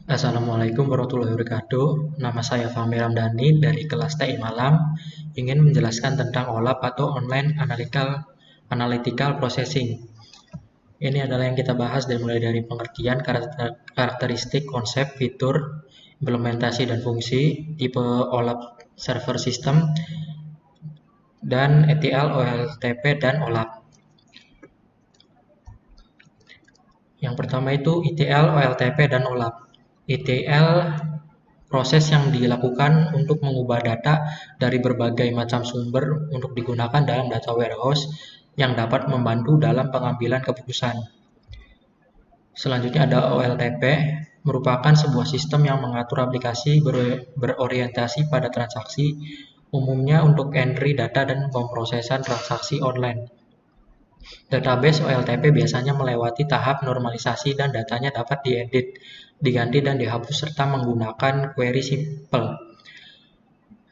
Assalamualaikum warahmatullahi wabarakatuh. Nama saya Fahmi Ramdhani dari kelas TI Malam. Ingin menjelaskan tentang OLAP atau Online Analytical Processing. Ini adalah yang kita bahas mulai dari pengertian, karakteristik, konsep, fitur, implementasi dan fungsi, tipe OLAP server system, dan ETL, OLTP, dan OLAP. Yang pertama itu ETL, OLTP, dan OLAP. ETL proses yang dilakukan untuk mengubah data dari berbagai macam sumber untuk digunakan dalam data warehouse yang dapat membantu dalam pengambilan keputusan. Selanjutnya ada OLTP, merupakan sebuah sistem yang mengatur aplikasi berorientasi pada transaksi, umumnya untuk entry data dan pemrosesan transaksi online. Database OLTP biasanya melewati tahap normalisasi dan datanya dapat diedit, diganti dan dihapus serta menggunakan query simple.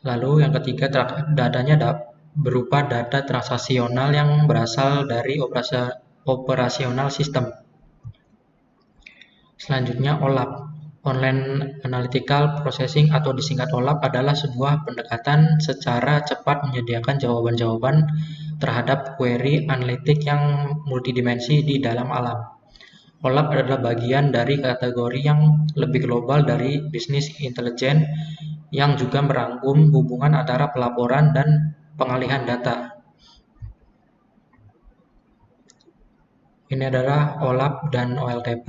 Lalu yang ketiga, datanya berupa data transaksional yang berasal dari operasional sistem. Selanjutnya OLAP, Online Analytical Processing atau disingkat OLAP adalah sebuah pendekatan secara cepat menyediakan jawaban-jawaban terhadap query analitik yang multidimensi di dalam alam. OLAP adalah bagian dari kategori yang lebih global dari bisnis intelijen yang juga merangkum hubungan antara pelaporan dan pengalihan data. Ini adalah OLAP dan OLTP.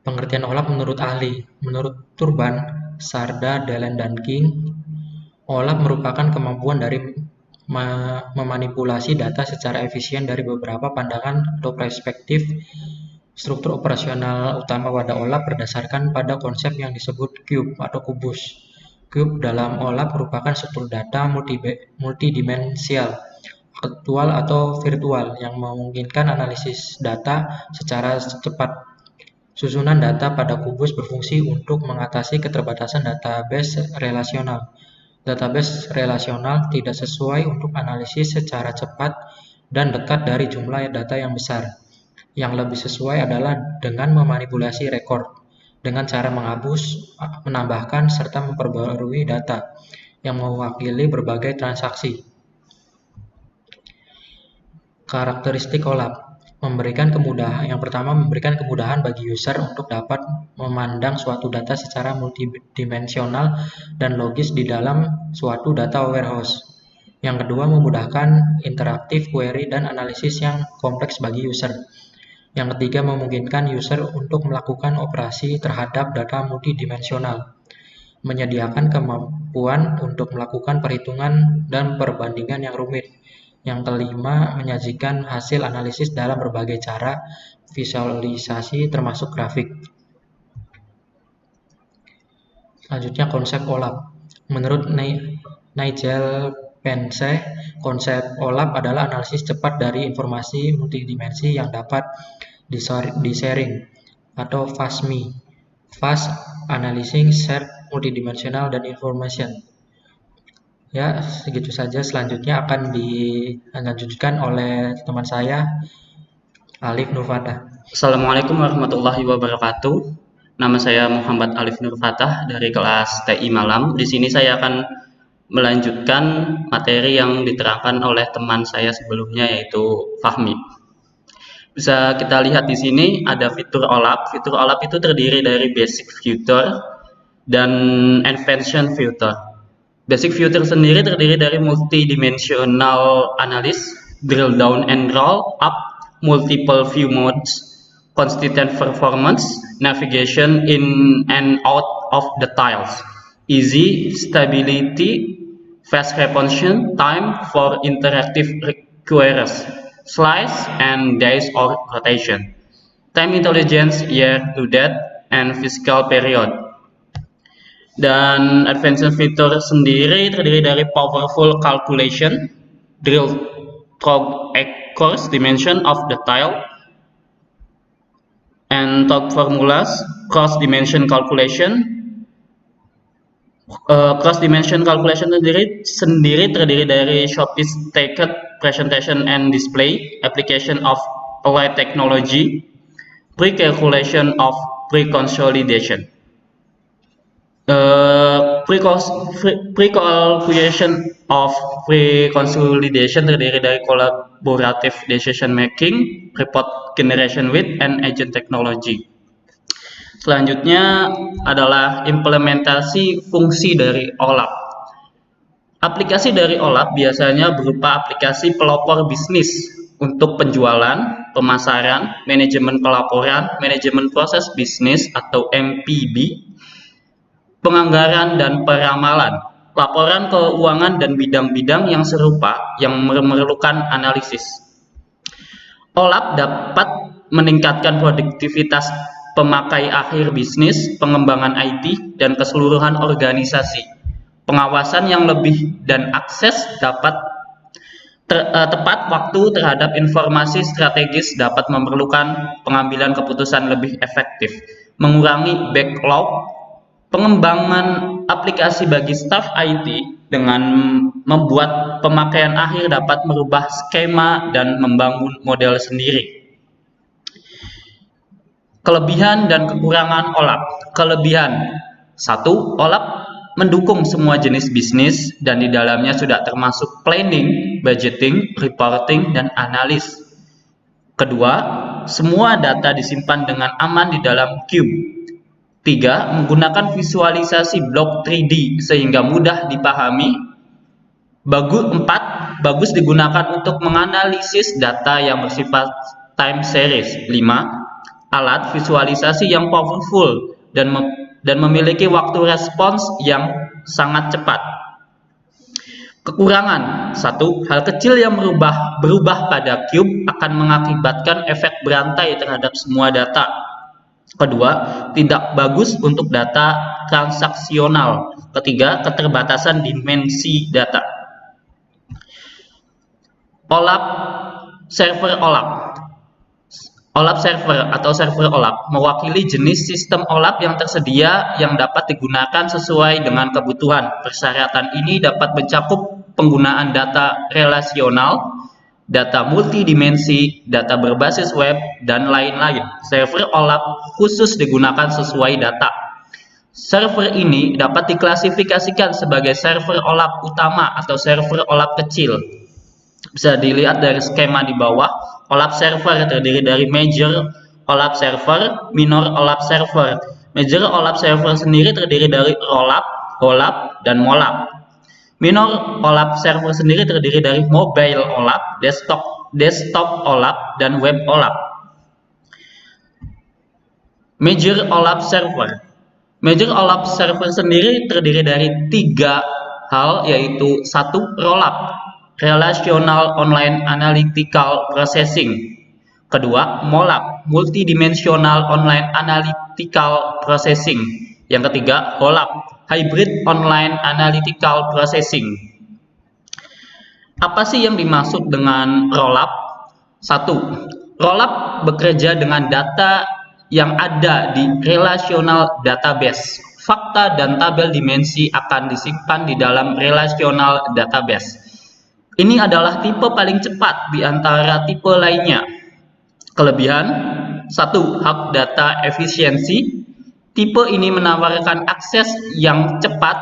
Pengertian OLAP menurut ahli. Menurut Turban, Sarda, Dellen, dan King, OLAP merupakan kemampuan dari memanipulasi data secara efisien dari beberapa pandangan atau perspektif. Struktur operasional utama pada OLAP berdasarkan pada konsep yang disebut cube atau kubus. Cube dalam OLAP merupakan struktur data multidimensial, aktual atau virtual, yang memungkinkan analisis data secara cepat. Susunan data pada kubus berfungsi untuk mengatasi keterbatasan database relasional. Database relasional tidak sesuai untuk analisis secara cepat dan dekat dari jumlah data yang besar. Yang lebih sesuai adalah dengan memanipulasi rekor dengan cara menghapus, menambahkan, serta memperbarui data yang mewakili berbagai transaksi. Karakteristik OLAP yang pertama memberikan kemudahan bagi user untuk dapat memandang suatu data secara multidimensional dan logis di dalam suatu data warehouse. Yang kedua, memudahkan interaktif query dan analisis yang kompleks bagi user. Yang ketiga, memungkinkan user untuk melakukan operasi terhadap data multidimensional, menyediakan kemampuan untuk melakukan perhitungan dan perbandingan yang rumit. Yang kelima, menyajikan hasil analisis dalam berbagai cara visualisasi termasuk grafik. Selanjutnya konsep OLAP. Menurut Nigel Pense, konsep OLAP adalah analisis cepat dari informasi multidimensi yang dapat di-sharing atau FASMI. Fast Analyzing Shared Multidimensional dan Information. Ya, segitu saja. Selanjutnya akan dilanjutkan oleh teman saya, Alif Nurfatah. Assalamualaikum warahmatullahi wabarakatuh. Nama saya Muhammad Alif Nur Fatah dari kelas TI Malam. Di sini saya akan melanjutkan materi yang diterangkan oleh teman saya sebelumnya, yaitu Fahmi. Bisa kita lihat di sini ada fitur OLAP. Fitur OLAP itu terdiri dari basic filter dan advanced filter. Basic filter sendiri terdiri dari multidimensional analysis, drill down and roll up, multiple view modes, consistent performance, navigation in and out of the tiles, easy stability, fast response time for interactive queries, slice and dice or rotation, time intelligence year to date, and fiscal period. Dan advanced feature sendiri terdiri dari powerful calculation, drill through across dimension of the tile, and top formulas, cross dimension calculation. Cross dimension calculation sendiri terdiri dari sophisticated presentation and display, application of applied technology, Pre-calculation of pre-consolidation. Pre-calculation of pre-consolidation terdiri dari collaborative decision making, report generation with, and agent technology. Selanjutnya adalah implementasi fungsi dari OLAP. Aplikasi dari OLAP biasanya berupa aplikasi pelopor bisnis untuk penjualan, pemasaran, manajemen pelaporan, manajemen proses bisnis atau MPB, penganggaran dan peramalan, laporan keuangan dan bidang-bidang yang serupa yang memerlukan analisis. OLAP dapat meningkatkan produktivitas pemakai akhir bisnis, pengembangan IT, dan keseluruhan organisasi. Pengawasan yang lebih dan akses dapat tepat waktu terhadap informasi strategis dapat memerlukan pengambilan keputusan lebih efektif, mengurangi backlog, pengembangan aplikasi bagi staf IT dengan membuat pemakaian akhir dapat merubah skema dan membangun model sendiri. Kelebihan dan kekurangan OLAP. Kelebihan: 1. OLAP mendukung semua jenis bisnis dan di dalamnya sudah termasuk planning, budgeting, reporting, dan analis. Kedua, semua data disimpan dengan aman di dalam Cube. 3. Menggunakan visualisasi blok 3D sehingga mudah dipahami. 4. Bagus digunakan untuk menganalisis data yang bersifat time series. 5. Alat visualisasi yang powerful dan memiliki waktu respons yang sangat cepat. Kekurangan: 1. Hal kecil yang berubah pada Cube akan mengakibatkan efek berantai terhadap semua data. Kedua, tidak bagus untuk data transaksional. Ketiga, keterbatasan dimensi data. OLAP, server OLAP. OLAP server atau server OLAP mewakili jenis sistem OLAP yang tersedia yang dapat digunakan sesuai dengan kebutuhan. Persyaratan ini dapat mencakup penggunaan data relasional, data multidimensi, data berbasis web, dan lain-lain. Server OLAP khusus digunakan sesuai data. Server ini dapat diklasifikasikan sebagai server OLAP utama atau server OLAP kecil. Bisa dilihat dari skema di bawah. OLAP server terdiri dari major OLAP server, minor OLAP server. Major OLAP server sendiri terdiri dari rollup, OLAP, dan molap. Minor OLAP server sendiri terdiri dari mobile OLAP, desktop OLAP, dan web OLAP. Major OLAP server. Major OLAP server sendiri terdiri dari 3 hal, yaitu 1. Rollup, Relational Online Analytical Processing. Kedua, molap, Multidimensional Online Analytical Processing. Yang ketiga, HOLAP, Hybrid Online Analytical Processing. Apa sih yang dimaksud dengan rollup? 1. Rollup bekerja dengan data yang ada di relational database. Fakta dan tabel dimensi akan disimpan di dalam relational database. Ini adalah tipe paling cepat di antara tipe lainnya. Kelebihan: 1. Hak data efisiensi. Tipe ini menawarkan akses yang cepat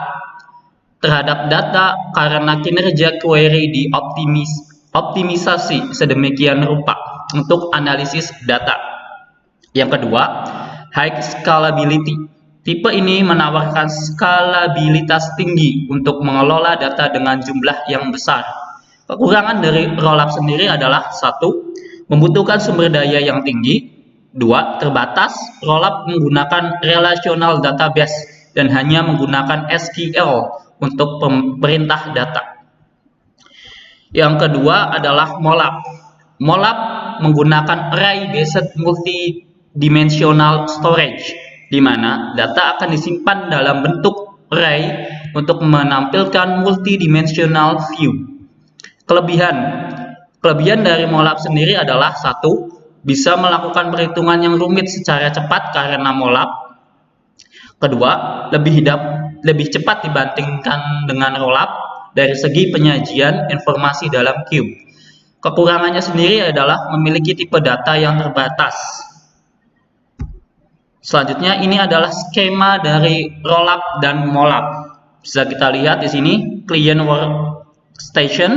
terhadap data karena kinerja query dioptimisasi sedemikian rupa untuk analisis data. Yang kedua, high scalability. Tipe ini menawarkan skalabilitas tinggi untuk mengelola data dengan jumlah yang besar. Kekurangan dari rollup sendiri adalah 1. Membutuhkan sumber daya yang tinggi. 2. Terbatas. Rollup menggunakan relational database dan hanya menggunakan SQL untuk perintah data. Yang kedua adalah molap. Molap menggunakan array-based multidimensional storage, di mana data akan disimpan dalam bentuk array untuk menampilkan multidimensional view. Kelebihan dari molap sendiri adalah 1. Bisa melakukan perhitungan yang rumit secara cepat karena molap. Kedua, lebih cepat dibandingkan dengan rollup dari segi penyajian informasi dalam Cube. Kekurangannya sendiri adalah memiliki tipe data yang terbatas. Selanjutnya ini adalah skema dari rollup dan mollup. Bisa kita lihat di sini client workstation,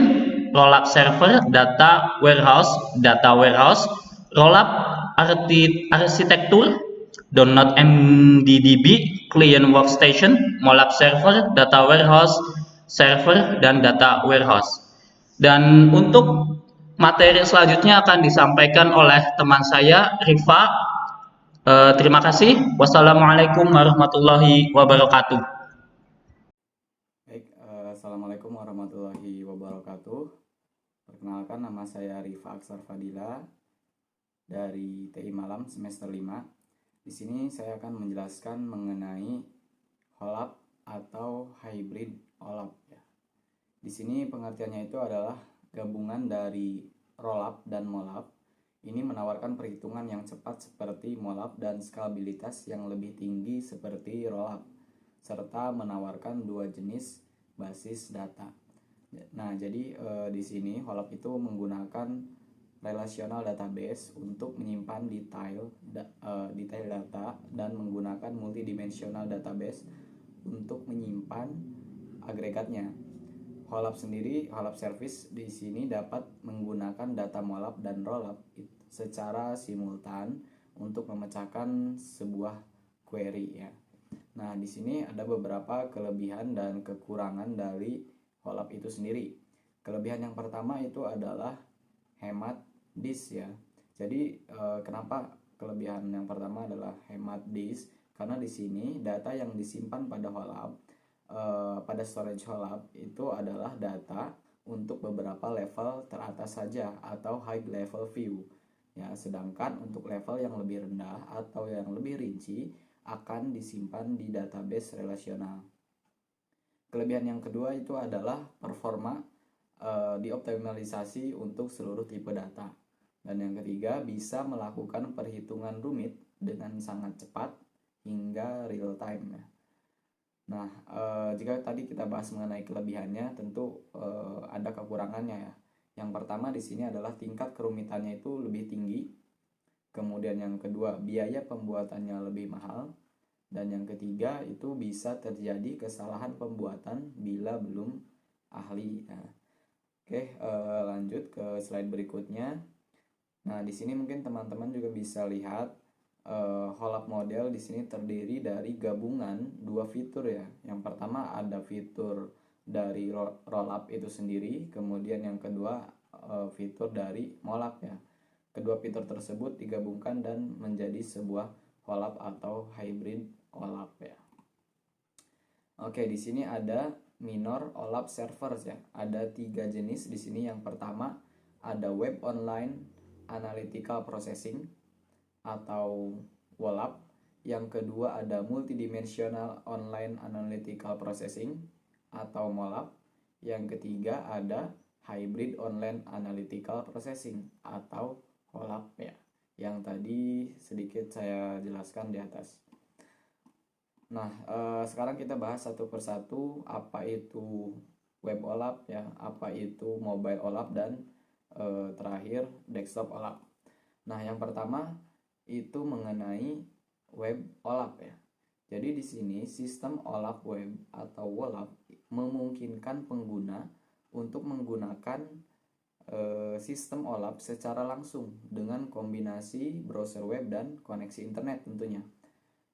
rollup server, data warehouse, rollup arsitektur, download MDDB, client workstation, mollup server, data warehouse server, dan data warehouse. Dan untuk materi selanjutnya akan disampaikan oleh teman saya Rifa. Terima kasih. Wassalamualaikum warahmatullahi wabarakatuh. Baik, Assalamualaikum warahmatullahi wabarakatuh. Perkenalkan, nama saya Rifa Aksar Fadila dari TI Malam semester 5. Di sini saya akan menjelaskan mengenai HOLAP atau hybrid OLAP ya. Di sini pengertiannya itu adalah gabungan dari rollup dan mollup. Ini menawarkan perhitungan yang cepat seperti mollup dan skalabilitas yang lebih tinggi seperti rollup, serta menawarkan dua jenis basis data. Nah, jadi di sini HOLAP itu menggunakan relational database untuk menyimpan detail data dan menggunakan multidimensional database untuk menyimpan agregatnya. HOLAP sendiri, HOLAP service di sini dapat menggunakan data mollup dan rollup secara simultan untuk memecahkan sebuah query ya. Nah, di sini ada beberapa kelebihan dan kekurangan dari HOLAP itu sendiri. Kelebihan yang pertama itu adalah hemat disk ya. Jadi kenapa kelebihan yang pertama adalah hemat disk? Karena di sini data yang disimpan pada HOLAP, pada storage HOLAP itu adalah data untuk beberapa level teratas saja atau high level view ya, sedangkan untuk level yang lebih rendah atau yang lebih rinci akan disimpan di database relasional. Kelebihan yang kedua itu adalah performa dioptimalisasi untuk seluruh tipe data. Dan yang ketiga, bisa melakukan perhitungan rumit dengan sangat cepat hingga real time ya. Nah, jika tadi kita bahas mengenai kelebihannya, tentu ada kekurangannya ya. Yang pertama di sini adalah tingkat kerumitannya itu lebih tinggi. Kemudian yang kedua, biaya pembuatannya lebih mahal. Dan yang ketiga, itu bisa terjadi kesalahan pembuatan bila belum ahli. Nah, oke, lanjut ke slide berikutnya. Nah, di sini mungkin teman-teman juga bisa lihat HOLAP model di sini terdiri dari gabungan dua fitur ya. Yang pertama ada fitur dari rollup itu sendiri, kemudian yang kedua fitur dari mollup ya. Kedua fitur tersebut digabungkan dan menjadi sebuah HOLAP atau hybrid OLAP ya. Oke, di sini ada minor OLAP servers ya. Ada 3 jenis di sini. Yang pertama ada web online analytical processing atau WOLAP. Yang kedua ada multidimensional online analytical processing atau MOLAP. Yang ketiga ada hybrid online analytical processing atau HOLAP ya, yang tadi sedikit saya jelaskan di atas. Nah, sekarang kita bahas satu persatu apa itu web OLAP ya, apa itu mobile OLAP, dan terakhir desktop OLAP. Nah, yang pertama itu mengenai web OLAP ya. Jadi di sini sistem OLAP web atau WOLAP memungkinkan pengguna untuk menggunakan sistem OLAP secara langsung dengan kombinasi browser web dan koneksi internet tentunya.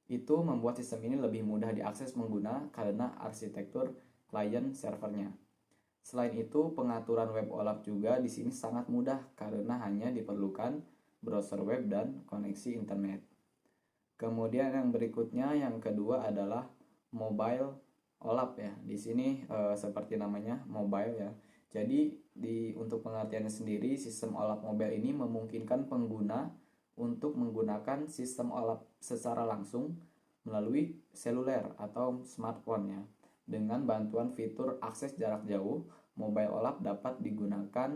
Itu membuat sistem ini lebih mudah diakses pengguna karena arsitektur client servernya. Selain itu, pengaturan web OLAP juga di sini sangat mudah karena hanya diperlukan browser web dan koneksi internet. Kemudian yang berikutnya, yang kedua adalah mobile OLAP ya. Di sini seperti namanya mobile ya. Jadi untuk pengertiannya sendiri, sistem OLAP mobile ini memungkinkan pengguna untuk menggunakan sistem OLAP secara langsung melalui seluler atau smartphone ya. Dengan bantuan fitur akses jarak jauh, mobile OLAP dapat digunakan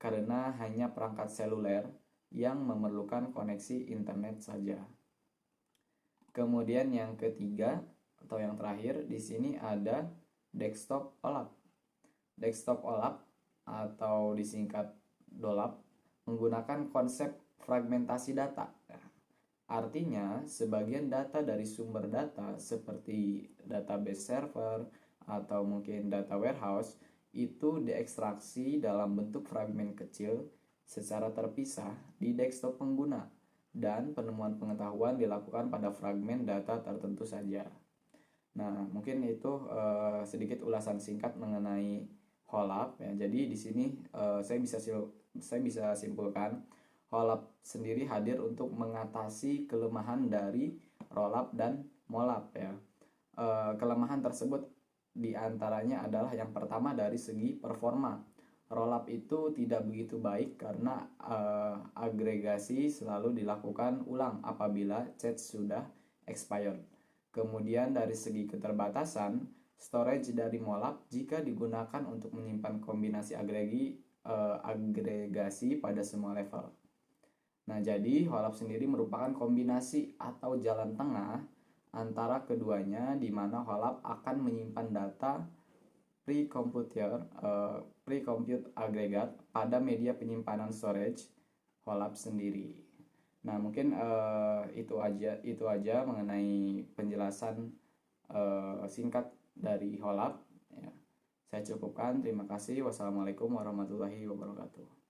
karena hanya perangkat seluler yang memerlukan koneksi internet saja. Kemudian yang ketiga atau yang terakhir di sini ada desktop OLAP. Desktop OLAP atau disingkat DOLAP menggunakan konsep fragmentasi data Artinya, sebagian data dari sumber data seperti database server atau mungkin data warehouse itu diekstraksi dalam bentuk fragmen kecil secara terpisah di desktop pengguna, dan penemuan pengetahuan dilakukan pada fragmen data tertentu saja. Nah, mungkin itu sedikit ulasan singkat mengenai HOLAP ya. Jadi di sini saya bisa simpulkan HOLAP sendiri hadir untuk mengatasi kelemahan dari ROLAP dan MOLAP ya. Kelemahan tersebut diantaranya adalah yang pertama dari segi performa. ROLAP itu tidak begitu baik karena agregasi selalu dilakukan ulang apabila chat sudah expired. Kemudian dari segi keterbatasan, storage dari MOLAP jika digunakan untuk menyimpan kombinasi agregasi pada semua level. Nah, jadi HOLAP sendiri merupakan kombinasi atau jalan tengah antara keduanya, di mana HOLAP akan menyimpan data pre-compute agregat pada media penyimpanan storage HOLAP sendiri. Nah, mungkin itu aja mengenai penjelasan singkat dari HOLAP ya. Saya cukupkan. Terima kasih. Wassalamualaikum warahmatullahi wabarakatuh.